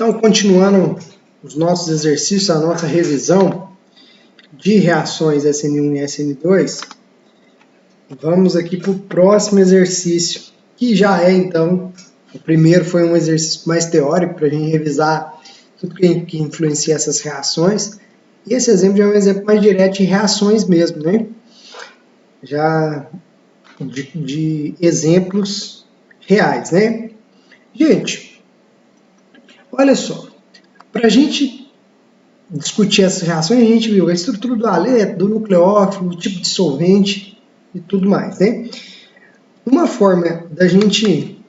Então, continuando os nossos exercícios, a nossa revisão de reações SN1 e SN2, vamos aqui para o próximo exercício, que já é, então, o primeiro foi um exercício mais teórico, para a gente revisar tudo que influencia essas reações. E esse exemplo já é um exemplo mais direto de reações mesmo, né? Já de exemplos reais, né? Gente, olha só, para a gente discutir essas reações, a gente viu a estrutura do haleto, do nucleófilo, o tipo de solvente e tudo mais, né? Uma forma da gente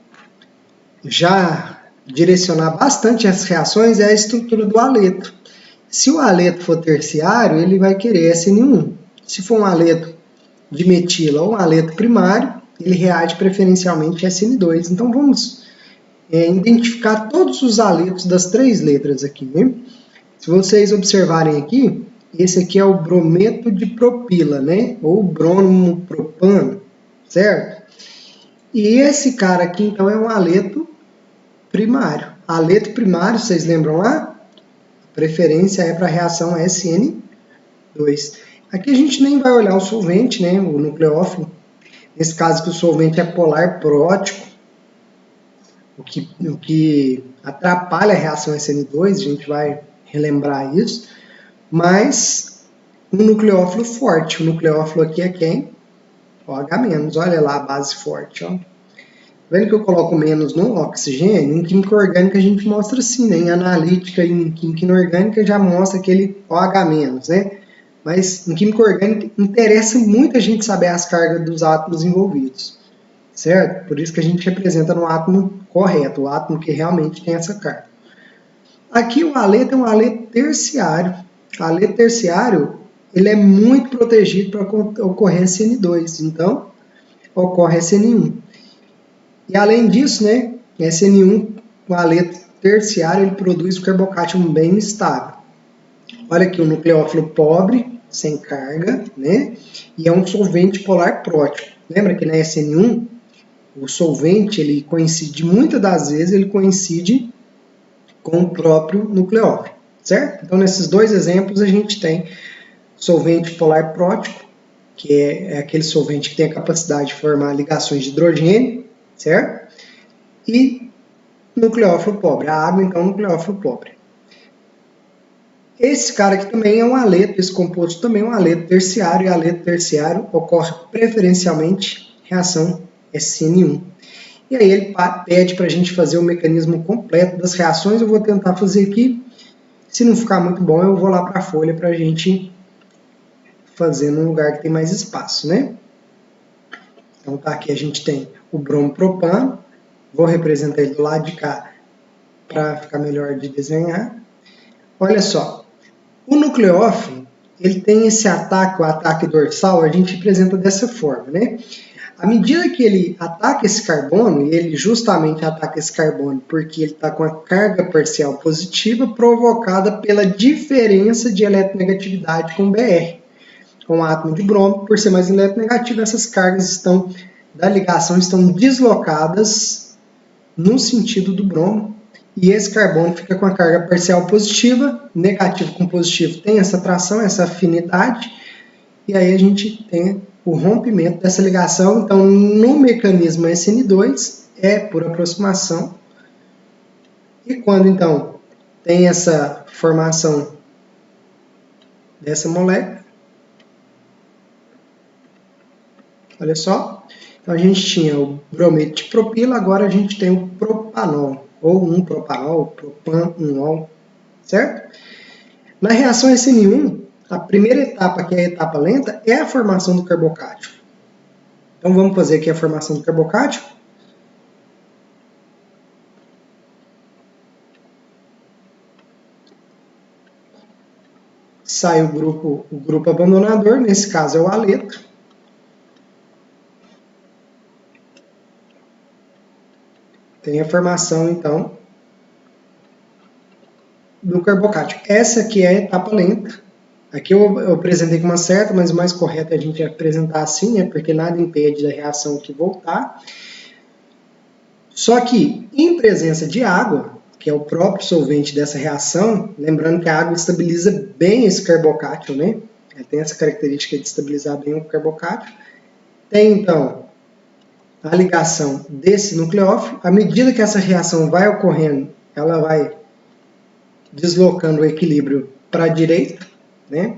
já direcionar bastante as reações é a estrutura do haleto. Se o haleto for terciário, ele vai querer SN1. Se for um haleto de metila ou um haleto primário, ele reage preferencialmente SN2. Então vamos identificar todos os haletos das três letras aqui, né? Se vocês observarem aqui, esse aqui é o brometo de propila, né? Ou bromopropano, certo? E esse cara aqui, então, é um haleto primário. Haleto primário, vocês lembram lá? A preferência é para a reação SN2. Aqui a gente nem vai olhar o solvente, né? O nucleófilo. Nesse caso que o solvente é polar prótico, o que atrapalha a reação SN2, a gente vai relembrar isso, mas um nucleófilo forte. O nucleófilo aqui é quem? OH-, olha lá a base forte, ó. Vendo que eu coloco menos no oxigênio, em química orgânica a gente mostra assim, né? Em analítica e em química inorgânica já mostra aquele OH-, né? Mas em química orgânica interessa muito a gente saber as cargas dos átomos envolvidos, certo? Por isso que a gente representa no átomo correto, o átomo que realmente tem essa carga. Aqui o haleto é um haleto terciário. O haleto terciário ele é muito protegido para ocorrer SN2, então ocorre SN1. E além disso, né, SN1, o haleto terciário, ele produz o carbocátion bem estável. Olha aqui o nucleófilo pobre, sem carga, né, e é um solvente polar prótico. Lembra que na SN1, o solvente, ele coincide, muitas das vezes, ele coincide com o próprio nucleófilo, certo? Então, nesses dois exemplos, a gente tem solvente polar prótico, que é aquele solvente que tem a capacidade de formar ligações de hidrogênio, certo? E nucleófilo pobre, a água, então, nucleófilo pobre. Esse cara aqui também é um haleto, esse composto também é um haleto terciário, e haleto terciário ocorre preferencialmente reação SN1. E aí ele pede para a gente fazer o mecanismo completo das reações. Eu vou tentar fazer aqui. Se não ficar muito bom, eu vou lá para a folha para a gente fazer num lugar que tem mais espaço, né? Então tá, aqui a gente tem o bromopropano. Vou representar ele do lado de cá para ficar melhor de desenhar. Olha só, o nucleófilo, ele tem esse ataque, o ataque dorsal, a gente representa dessa forma, né? À medida que ele ataca esse carbono, e ele justamente ataca esse carbono porque ele está com a carga parcial positiva provocada pela diferença de eletronegatividade com Br. Com o átomo de bromo, por ser mais eletronegativo, essas cargas da ligação estão deslocadas no sentido do bromo, e esse carbono fica com a carga parcial positiva, negativo com positivo tem essa atração, essa afinidade, e aí a gente tem o rompimento dessa ligação. Então, no mecanismo SN2, é por aproximação. E quando, então, tem essa formação dessa molécula, olha só, então a gente tinha o brometo de propila, agora a gente tem o propanol, ou um propanol, propanol, certo? Na reação SN1, a primeira etapa, que é a etapa lenta, é a formação do carbocátion. Então vamos fazer aqui a formação do carbocátion. Sai o grupo abandonador, nesse caso é o haleto. Tem a formação, então, do carbocátion. Essa aqui é a etapa lenta. Aqui eu apresentei com uma certa, mas o mais correto é a gente apresentar assim, né? Porque nada impede da reação aqui voltar. Só que, em presença de água, o que é o próprio solvente dessa reação, lembrando que a água estabiliza bem esse carbocátion, né? Ela tem essa característica de estabilizar bem o carbocátion. Tem, então, a ligação desse nucleófilo. À medida que essa reação vai ocorrendo, ela vai deslocando o equilíbrio para a direita, né?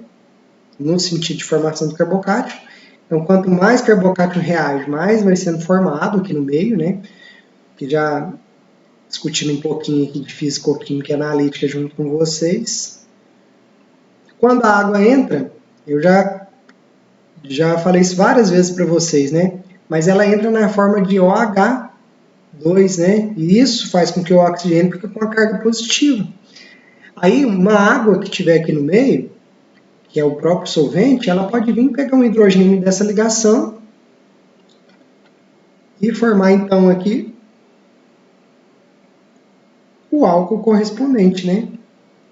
No sentido de formação do carbocátion. Então, quanto mais carbocátion reage, mais vai sendo formado aqui no meio, né? Que já discutindo um pouquinho aqui de físico-química e analítica junto com vocês. Quando a água entra, eu já falei isso várias vezes para vocês, né? Mas ela entra na forma de OH2, né? E isso faz com que o oxigênio fique com a carga positiva. Aí, uma água que tiver aqui no meio, que é o próprio solvente, ela pode vir pegar um hidrogênio dessa ligação e formar, então, aqui o álcool correspondente, né?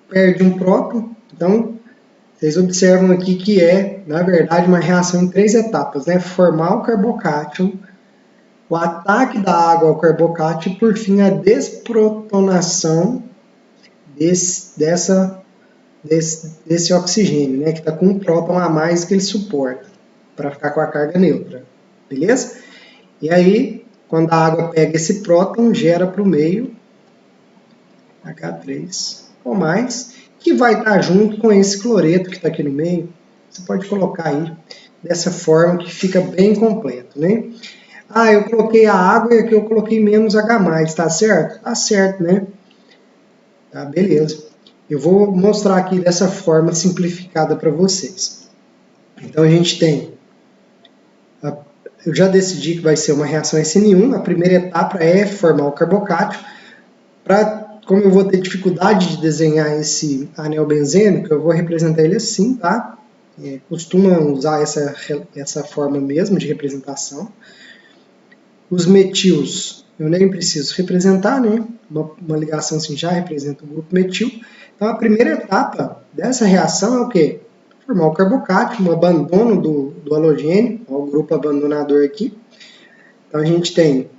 Perde um próton, então vocês observam aqui que é, na verdade, uma reação em 3 etapas, né? Formar o carbocátion, o ataque da água ao carbocátion e, por fim, a desprotonação desse oxigênio, né? Que está com um próton a mais que ele suporta, para ficar com a carga neutra, beleza? E aí, quando a água pega esse próton, gera para o meio H3 ou mais, que vai estar junto com esse cloreto que está aqui no meio. Você pode colocar aí dessa forma que fica bem completo, né? Ah, eu coloquei a água e aqui eu coloquei menos H+, tá certo? Tá certo, né? Tá, beleza. Eu vou mostrar aqui dessa forma simplificada para vocês. Então a gente tem, eu já decidi que vai ser uma reação SN1, a primeira etapa é formar o carbocátion. Como eu vou ter dificuldade de desenhar esse anel benzênico, eu vou representar ele assim, tá? Costumam usar essa forma mesmo de representação. Os metils, eu nem preciso representar, né? Uma ligação assim já representa o grupo metil. Então, a primeira etapa dessa reação é o quê? Formar o carbocátion, um abandono do halogênio, ó, o grupo abandonador aqui. Então, a gente tem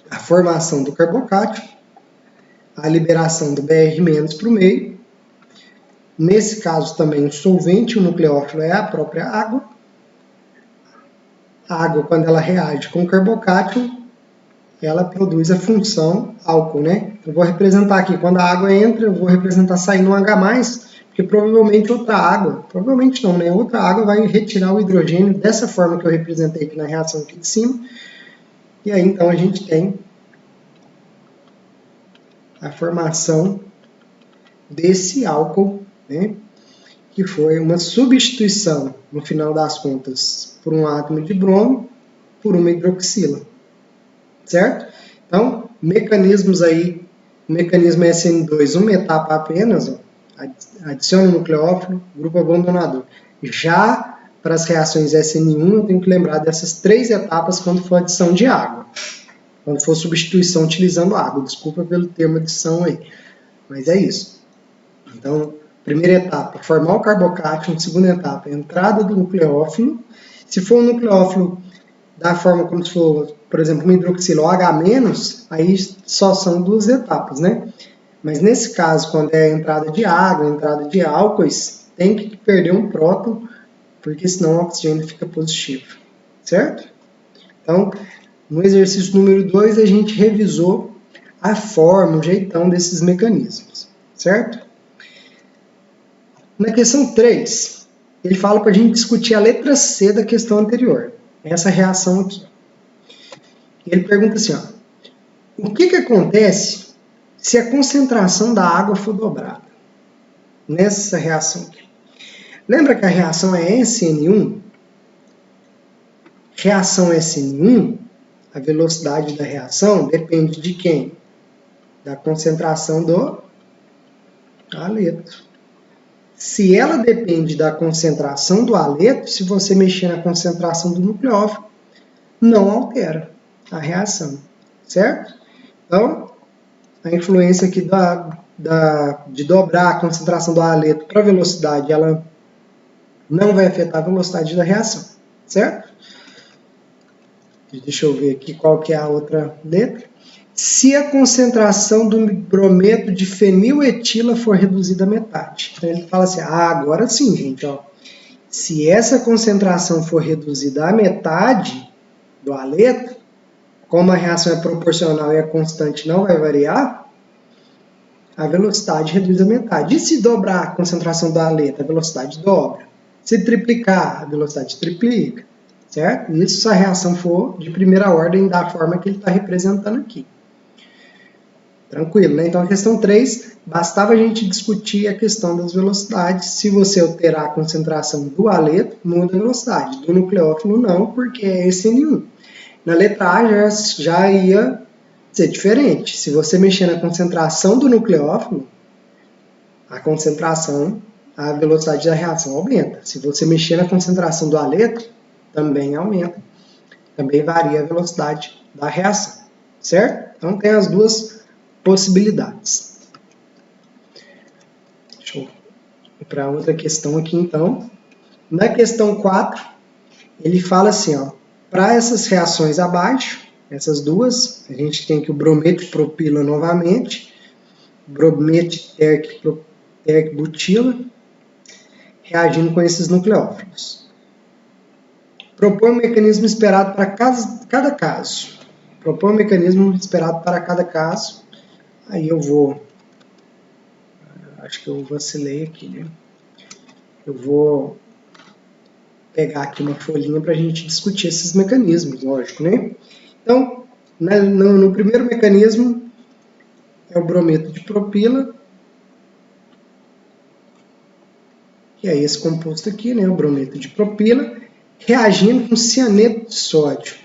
a formação do carbocátion, a liberação do Br- para o meio. Nesse caso também o solvente, o nucleófilo, é a própria água. A água, quando ela reage com o carbocátion, ela produz a função álcool, né? Eu vou representar aqui, quando a água entra, eu vou representar saindo um H+, porque provavelmente outra água, provavelmente não, né? Outra água vai retirar o hidrogênio dessa forma que eu representei aqui na reação aqui de cima. E aí, então, a gente tem a formação desse álcool, né? Que foi uma substituição, no final das contas, por um átomo de bromo por uma hidroxila, certo? Então, mecanismos aí, o mecanismo SN2, uma etapa apenas, ó, adiciona o nucleófilo, grupo abandonador. Já para as reações SN1, eu tenho que lembrar dessas 3 etapas quando for adição de água. Quando for substituição utilizando água. Desculpa pelo termo adição aí. Mas é isso. Então, primeira etapa, formar o carbocátion. Segunda etapa, entrada do nucleófilo. Se for um nucleófilo da forma como se for, por exemplo, uma hidroxila OH-, aí só são 2 etapas, né? Mas nesse caso, quando é entrada de água, entrada de álcoois, tem que perder um próton, porque senão o oxigênio fica positivo, certo? Então, no exercício número 2, a gente revisou a forma, o jeitão desses mecanismos, certo? Na questão 3, ele fala para a gente discutir a letra C da questão anterior, essa reação aqui. Ele pergunta assim, ó, o que acontece se a concentração da água for dobrada nessa reação aqui? Lembra que a reação é SN1? Reação SN1, a velocidade da reação depende de quem? Da concentração do haleto. Se ela depende da concentração do haleto, se você mexer na concentração do nucleófilo, não altera a reação, certo? Então, a influência aqui de dobrar a concentração do haleto para a velocidade, ela não vai afetar a velocidade da reação, certo? Deixa eu ver aqui qual que é a outra letra. se a concentração do brometo de feniletila for reduzida à metade. Então ele fala assim, agora sim, gente, ó, se essa concentração for reduzida à metade do aleto, como a reação é proporcional e a constante não vai variar, a velocidade reduz a metade. E se dobrar a concentração do aleto, a velocidade dobra. Se triplicar, a velocidade triplica, certo? Isso se a reação for de primeira ordem da forma que ele está representando aqui. Tranquilo, né? Então a questão 3, bastava a gente discutir a questão das velocidades. Se você alterar a concentração do aleto, muda a velocidade. Do nucleófilo não, porque é SN1. Na letra A já ia ser diferente. Se você mexer na concentração do nucleófilo, a velocidade da reação aumenta. Se você mexer na concentração do aleto, também aumenta. Também varia a velocidade da reação, certo? Então tem as duas possibilidades. Deixa eu ir para outra questão aqui, então. Na questão 4, ele fala assim, ó, para essas reações abaixo, essas duas, a gente tem que o brometo propila novamente, brometo butila, reagindo com esses nucleófilos. Propõe um mecanismo esperado para cada caso. Propõe um mecanismo esperado para cada caso. Aí eu vou... Acho que eu vacilei aqui, né? Eu vou pegar aqui uma folhinha para a gente discutir esses mecanismos, lógico, né? Então, no primeiro mecanismo, é o brometo de propila, que é esse composto aqui, né? O brometo de propila, reagindo com cianeto de sódio.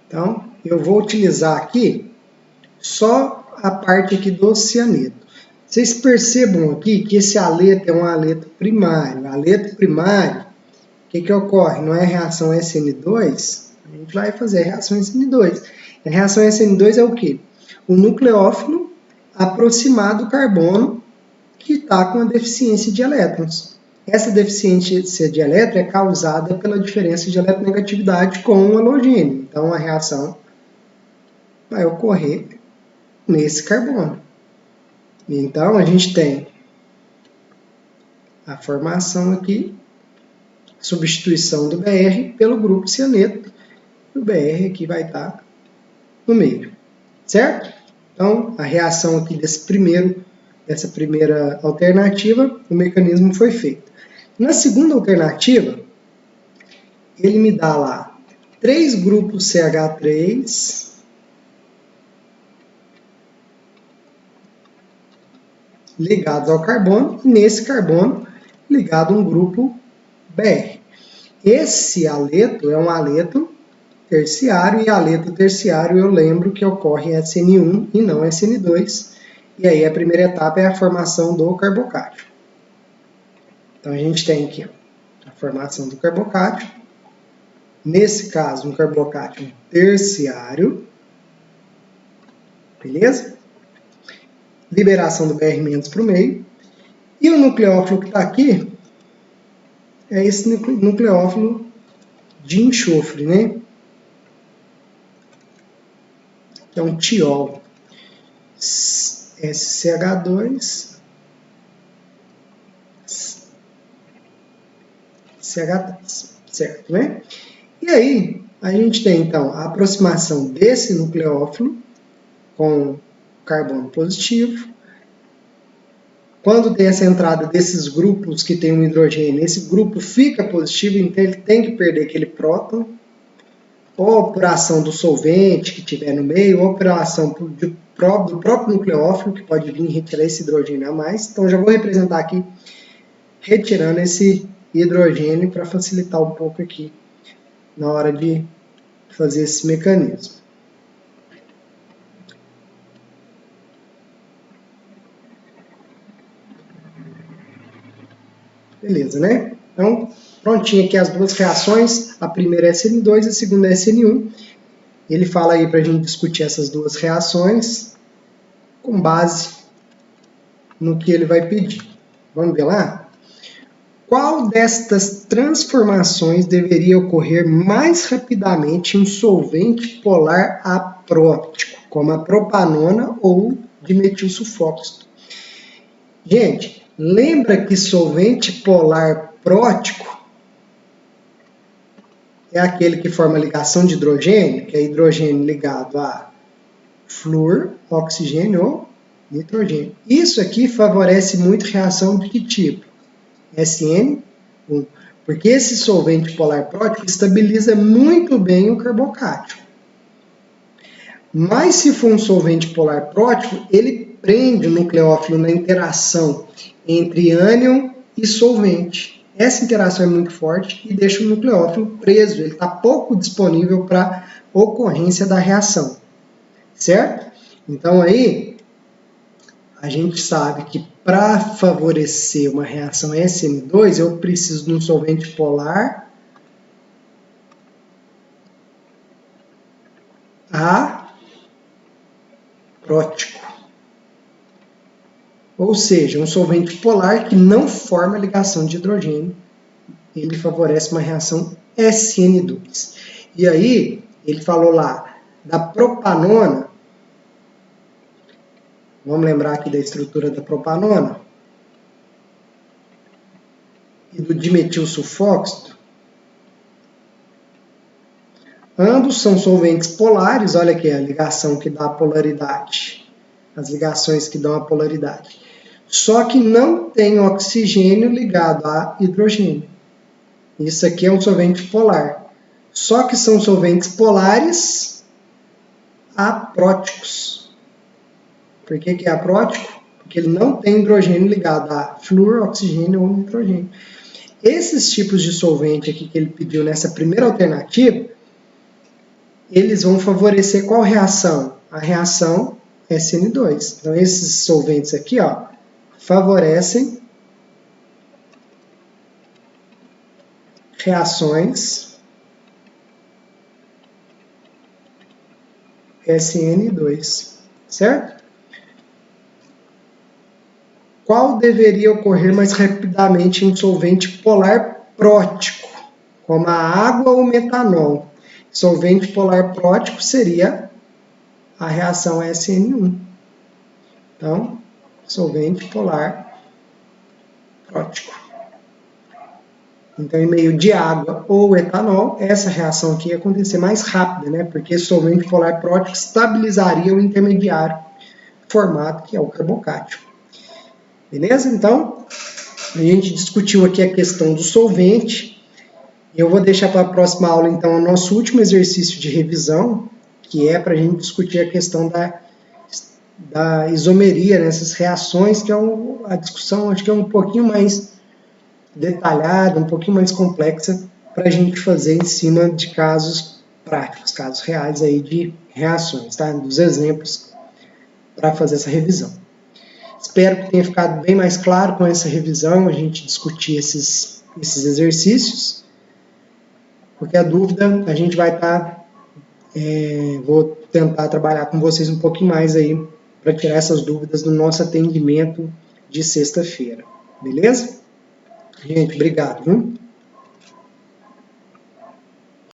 Então, eu vou utilizar aqui só a parte aqui do cianeto. Vocês percebam aqui que esse aleto é um aleto primário. Aleto primário, o que ocorre? Não é reação SN2? A gente vai fazer a reação SN2. A reação SN2 é o quê? O nucleófilo aproximado do carbono que está com a deficiência de elétrons. Essa deficiência de elétron é causada pela diferença de eletronegatividade com o halogênio. Então, a reação vai ocorrer nesse carbono. Então, a gente tem a formação aqui, substituição do BR pelo grupo cianeto, e o BR aqui vai estar no meio, certo? Então, a reação aqui dessa primeira alternativa, o mecanismo foi feito. Na segunda alternativa, ele me dá lá 3 grupos CH3, ligados ao carbono, e nesse carbono ligado um grupo BR. Esse aleto é um aleto terciário, e aleto terciário eu lembro que ocorre em SN1 e não SN2, e aí a primeira etapa é a formação do carbocátio. Então a gente tem aqui a formação do carbocátio, nesse caso um carbocátio terciário, beleza? Liberação do BR- para o meio, e o nucleófilo que está aqui é esse nucleófilo de enxofre, né? Que é um tiol, SCH2, CH3, certo, né? E aí, a gente tem, então, a aproximação desse nucleófilo com carbono positivo. Quando tem essa entrada desses grupos que tem um hidrogênio, esse grupo fica positivo, então ele tem que perder aquele próton, ou por ação do solvente que tiver no meio, ou por ação do próprio nucleófilo, que pode vir retirar esse hidrogênio a mais. Então, já vou representar aqui, retirando esse hidrogênio para facilitar um pouco aqui na hora de fazer esse mecanismo. Beleza, né? Então, prontinho aqui as duas reações. A primeira é SN2, a segunda é SN1. Ele fala aí para a gente discutir essas duas reações com base no que ele vai pedir. Vamos ver lá? Qual destas transformações deveria ocorrer mais rapidamente em um solvente polar apróptico? como a propanona ou dimetilsulfóxido. Gente, lembra que solvente polar prótico é aquele que forma ligação de hidrogênio, que é hidrogênio ligado a flúor, oxigênio ou nitrogênio. Isso aqui favorece muito reação de que tipo? SN1, porque esse solvente polar prótico estabiliza muito bem o carbocátion. Mas se for um solvente polar prótico, ele prende o nucleófilo na interação entre ânion e solvente. Essa interação é muito forte e deixa o nucleófilo preso, ele está pouco disponível para ocorrência da reação, certo? Então aí, a gente sabe que para favorecer uma reação SN2, eu preciso de um solvente polar aprótico. Ou seja, um solvente polar que não forma ligação de hidrogênio, ele favorece uma reação SN2. E aí, ele falou lá da propanona. Vamos lembrar aqui da estrutura da propanona e do dimetilsulfóxido. Ambos são solventes polares, olha aqui a ligação que dá a polaridade, as ligações que dão a polaridade. Só que não tem oxigênio ligado a hidrogênio. Isso aqui é um solvente polar. Só que são solventes polares apróticos. Por que é aprótico? Porque ele não tem hidrogênio ligado a flúor, oxigênio ou nitrogênio. Esses tipos de solvente aqui que ele pediu nessa primeira alternativa, eles vão favorecer qual reação? A reação SN2. Então, esses solventes aqui, ó, favorecem reações SN2, certo? Qual deveria ocorrer mais rapidamente em um solvente polar prótico, como a água ou metanol? Solvente polar prótico seria a reação SN1. Então, solvente polar prótico. Então, em meio de água ou etanol, essa reação aqui ia acontecer mais rápida, né? Porque solvente polar prótico estabilizaria o intermediário formado, que é o carbocátion. Beleza? Então, a gente discutiu aqui a questão do solvente. Eu vou deixar para a próxima aula, então, o nosso último exercício de revisão, que é para a gente discutir a questão da isomeria nessas reações, que é a discussão, acho que é um pouquinho mais detalhada, um pouquinho mais complexa, para a gente fazer em cima de casos práticos, casos reais aí de reações, tá? Dos exemplos para fazer essa revisão. Espero que tenha ficado bem mais claro com essa revisão, a gente discutir esses exercícios. Qualquer dúvida, a gente vai estar, vou tentar trabalhar com vocês um pouquinho mais aí, para tirar essas dúvidas do nosso atendimento de sexta-feira. Beleza? Gente, obrigado, viu?